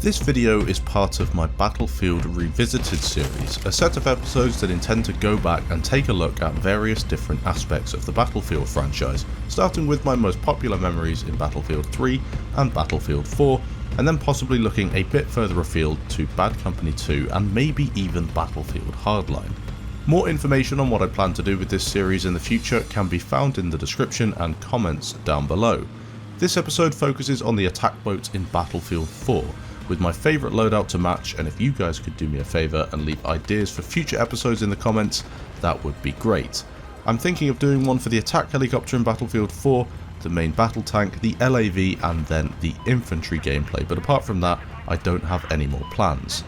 This video is part of my Battlefield Revisited series, a set of episodes that intend to go back and take a look at various different aspects of the Battlefield franchise, starting with my most popular memories in Battlefield 3 and Battlefield 4, and then possibly looking a bit further afield to Bad Company 2 and maybe even Battlefield Hardline. More information on what I plan to do with this series in the future can be found in the description and comments down below. This episode focuses on the attack boats in Battlefield 4, with my favourite loadout to match, and if you guys could do me a favour and leave ideas for future episodes in the comments, that would be great. I'm thinking of doing one for the attack helicopter in Battlefield 4, the main battle tank, the LAV and then the infantry gameplay, but apart from that I don't have any more plans.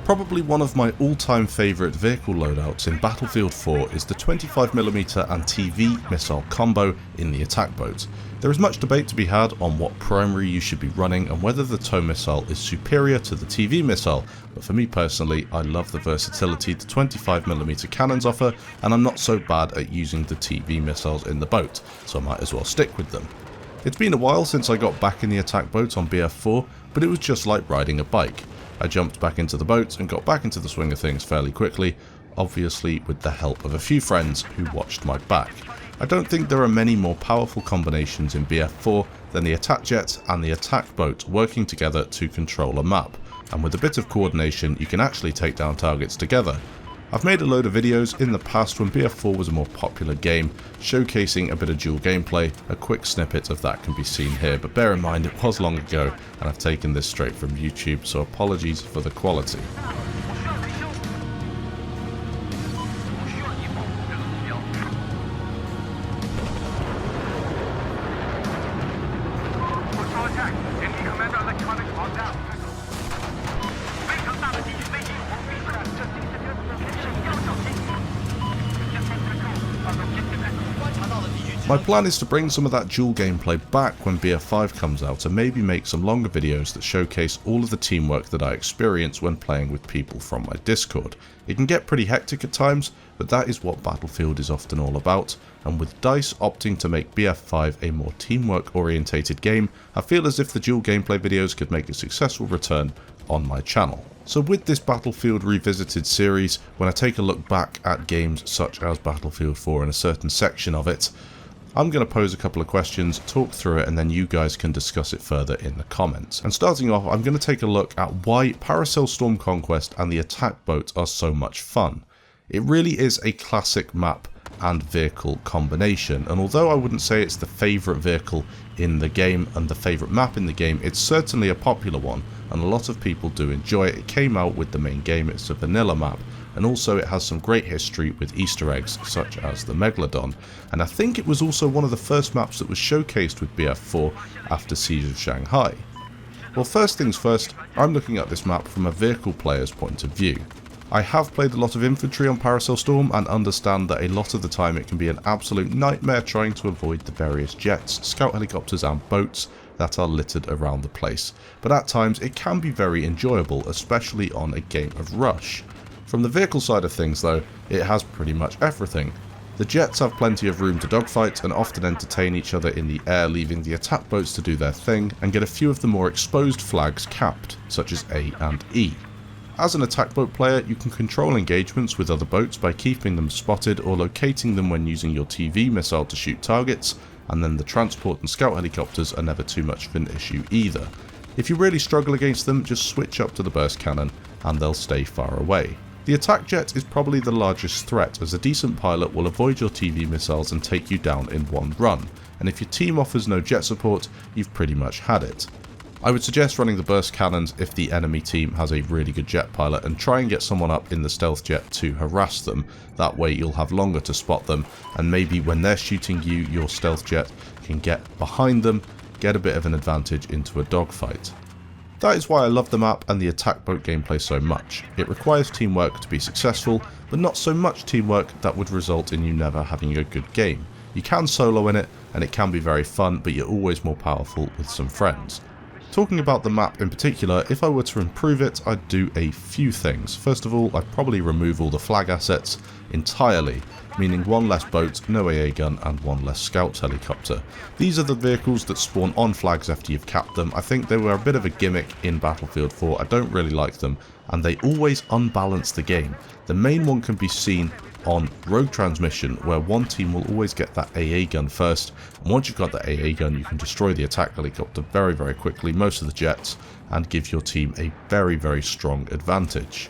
Probably one of my all-time favourite vehicle loadouts in Battlefield 4 is the 25mm and TV missile combo in the attack boat. There is much debate to be had on what primary you should be running and whether the tow missile is superior to the TV missile, but for me personally I love the versatility the 25mm cannons offer, and I'm not so bad at using the TV missiles in the boat, so I might as well stick with them. It's been a while since I got back in the attack boat on BF4, but it was just like riding a bike. I jumped back into the boat and got back into the swing of things fairly quickly, obviously with the help of a few friends who watched my back. I don't think there are many more powerful combinations in BF4 than the attack jet and the attack boat working together to control a map, and with a bit of coordination you can actually take down targets together. I've made a load of videos in the past when BF4 was a more popular game, showcasing a bit of dual gameplay. A quick snippet of that can be seen here, but bear in mind it was long ago and I've taken this straight from YouTube, so apologies for the quality. My plan is to bring some of that dual gameplay back when BF5 comes out and maybe make some longer videos that showcase all of the teamwork that I experience when playing with people from my Discord. It can get pretty hectic at times, but that is what Battlefield is often all about, and with DICE opting to make BF5 a more teamwork orientated game, I feel as if the dual gameplay videos could make a successful return on my channel. So with this Battlefield Revisited series, when I take a look back at games such as Battlefield 4 and a certain section of it, I'm going to pose a couple of questions, talk through it, and then you guys can discuss it further in the comments. And starting off, I'm going to take a look at why Paracel Storm Conquest and the attack boat are so much fun. It really is a classic map and vehicle combination, and although I wouldn't say it's the favourite vehicle in the game and the favourite map in the game, it's certainly a popular one, and a lot of people do enjoy it. It came out with the main game, it's a vanilla map, and also it has some great history with Easter eggs such as the Megalodon, and I think it was also one of the first maps that was showcased with BF4 after Siege of Shanghai. Well, first things first, I'm looking at this map from a vehicle player's point of view. I have played a lot of infantry on Paracel Storm and understand that a lot of the time it can be an absolute nightmare trying to avoid the various jets, scout helicopters and boats that are littered around the place, but at times it can be very enjoyable, especially on a game of Rush. From the vehicle side of things though, it has pretty much everything. The jets have plenty of room to dogfight and often entertain each other in the air, leaving the attack boats to do their thing and get a few of the more exposed flags capped, such as A and E. As an attack boat player, you can control engagements with other boats by keeping them spotted or locating them when using your TV missile to shoot targets, and then the transport and scout helicopters are never too much of an issue either. If you really struggle against them, just switch up to the burst cannon and they'll stay far away. The attack jet is probably the largest threat, as a decent pilot will avoid your TV missiles and take you down in one run, and if your team offers no jet support, you've pretty much had it. I would suggest running the burst cannons if the enemy team has a really good jet pilot, and try and get someone up in the stealth jet to harass them. That way you'll have longer to spot them, and maybe when they're shooting you, your stealth jet can get behind them, get a bit of an advantage into a dogfight. That is why I love the map and the attack boat gameplay so much. It requires teamwork to be successful, but not so much teamwork that would result in you never having a good game. You can solo in it, and it can be very fun, but you're always more powerful with some friends. Talking about the map in particular, if I were to improve it, I'd do a few things. First of all, I'd probably remove all the flag assets entirely. meaning one less boat, no AA gun, and one less scout helicopter. These are the vehicles that spawn on flags after you've capped them. I think they were a bit of a gimmick in Battlefield 4, I don't really like them, and they always unbalance the game. The main one can be seen on Rogue Transmission, where one team will always get that AA gun first, and once you've got that AA gun you can destroy the attack helicopter very quickly, most of the jets, and give your team a very strong advantage.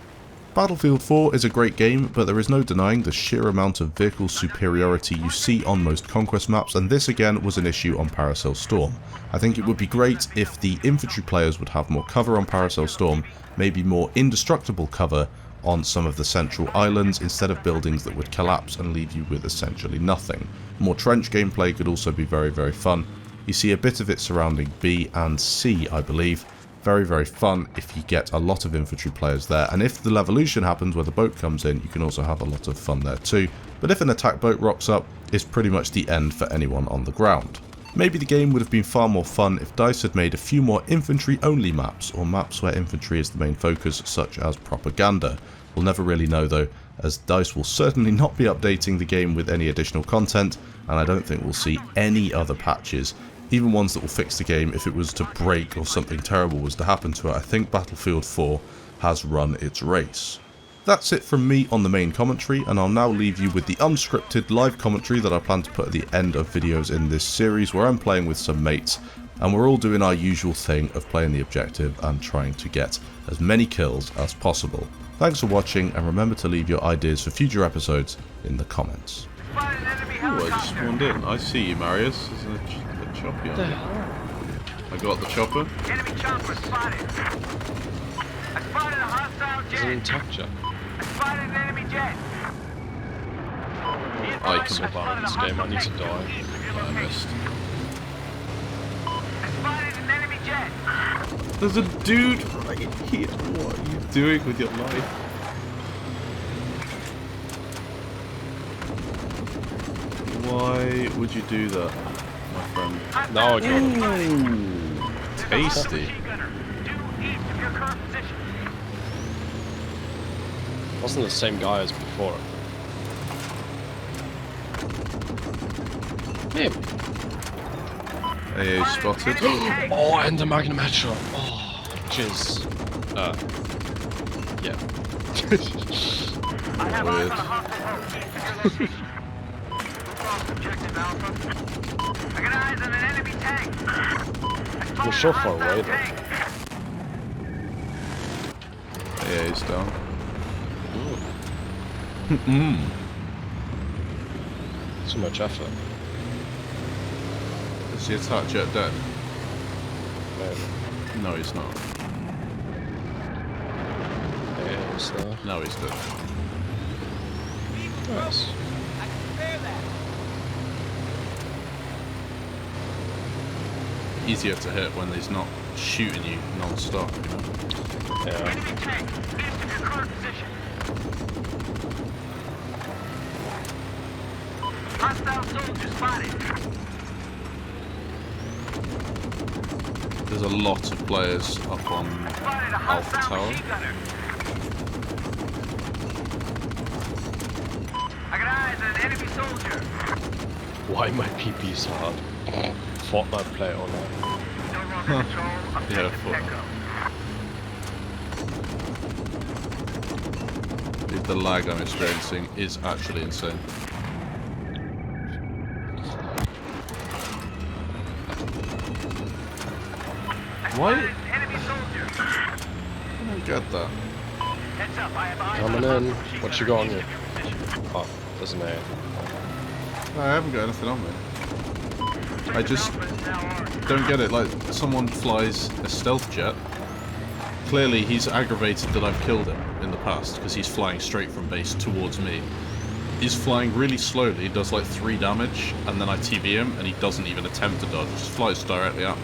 Battlefield 4 is a great game, but there is no denying the sheer amount of vehicle superiority you see on most Conquest maps, and this again was an issue on Paracel Storm. I think it would be great if the infantry players would have more cover on Paracel Storm, maybe more indestructible cover on some of the central islands instead of buildings that would collapse and leave you with essentially nothing. More trench gameplay could also be very fun. You see a bit of it surrounding B and C, I believe. Very fun if you get a lot of infantry players there, and if the Levolution happens where the boat comes in, you can also have a lot of fun there too. But if an attack boat rocks up, it's pretty much the end for anyone on the ground. Maybe the game would have been far more fun if DICE had made a few more infantry only maps, or maps where infantry is the main focus, such as Propaganda. We'll never really know though, as DICE will certainly not be updating the game with any additional content, and I don't think we'll see any other patches, even ones that will fix the game if it was to break or something terrible was to happen to it. I think Battlefield 4 has run its race. That's it from me on the main commentary, and I'll now leave you with the unscripted live commentary that I plan to put at the end of videos in this series, where I'm playing with some mates, and we're all doing our usual thing of playing the objective and trying to get as many kills as possible. Thanks for watching, and remember to leave your ideas for future episodes in the comments. Oh, I just spawned in. I see you, Marius. There's a chopper on you. I got the chopper. Enemy chopper spotted. I spotted a hostile jet. It's an intact jet. I spotted an enemy jet. I so bad in this game, I need to die. I missed. I spotted an enemy jet. There's a dude right here. What are you doing with your life? Why would you do that, my friend? Now I got him. Tasty. Wasn't the same guy as before. Maybe. AA spotted. Oh, and the Magnum headshot. Oh, jizz. Yeah. I have eyes Weird. on a hostile boat. Objective Alpha. I got eyes on an enemy tank. You're so far away though. AA is down. So much effort. Is the attack jet dead? Maybe. No, he's not. Yeah, he's there. No, he's dead. Nice. Easier to hit when he's not shooting you non-stop, you know? Yeah. Enemy tank. East of your current position. Hostile soldier spotted. There's a lot of players up on Spotted a Alpha hostile Tower. machine gunner. I got eyes on an enemy soldier. Why my PP so hard? Fortnite player or not? No longer control. Yeah, Objective Echo. The lag I'm experiencing is actually insane. Why? Enemy soldier. I don't get that. Heads up, I have eyes Coming on a in. machine What you gunner got on you? east of your position. Oh, there's an A. No, I haven't got anything on me. I just Alpha is now armed. don't get it. Like, someone flies a stealth jet. Clearly, he's aggravated that I've killed him in the past because he's flying straight from base towards me. He's flying really slowly, does like 3 damage, and then I TV him, and he doesn't even attempt to dodge. Just flies directly at me.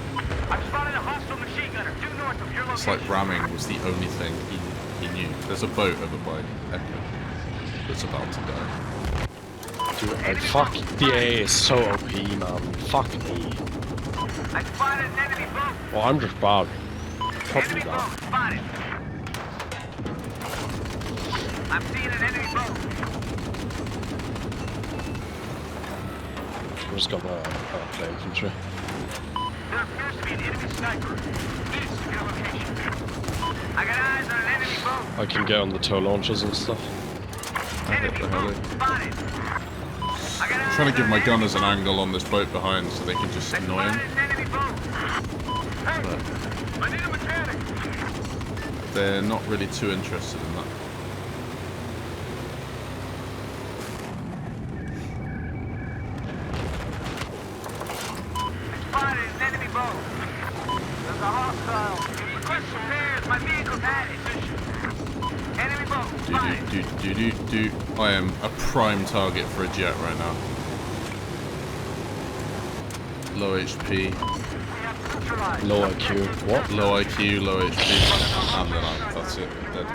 I've spotted a hostile machine gunner due north of your It's location. like ramming was the only thing he knew. There's a boat over by Echo that's about to die. Dude, fuck. The A is so OP, man. Fuck me. I spotted an enemy boat. Well, I'm just bad. Probably Enemy boat that. spotted. I'm seeing an enemy boat. I'm just gonna play infantry. There appears to be an enemy sniper. East of your location. I got eyes on an enemy boat. I can get on the tow launchers and stuff. I hit the heli. Spotted. I'm trying to give my gunners an angle on this boat behind so they can just annoy him. I need a mechanic. They're not really too interested in that. Spotted an enemy boat. There's a hostile. Request repairs. My vehicle's had it. Enemy boat. Spotted. I am a prime target for a jet right now. Low HP. We have neutralized. Low IQ. What? Low IQ, low HP. And then that's it. Dead.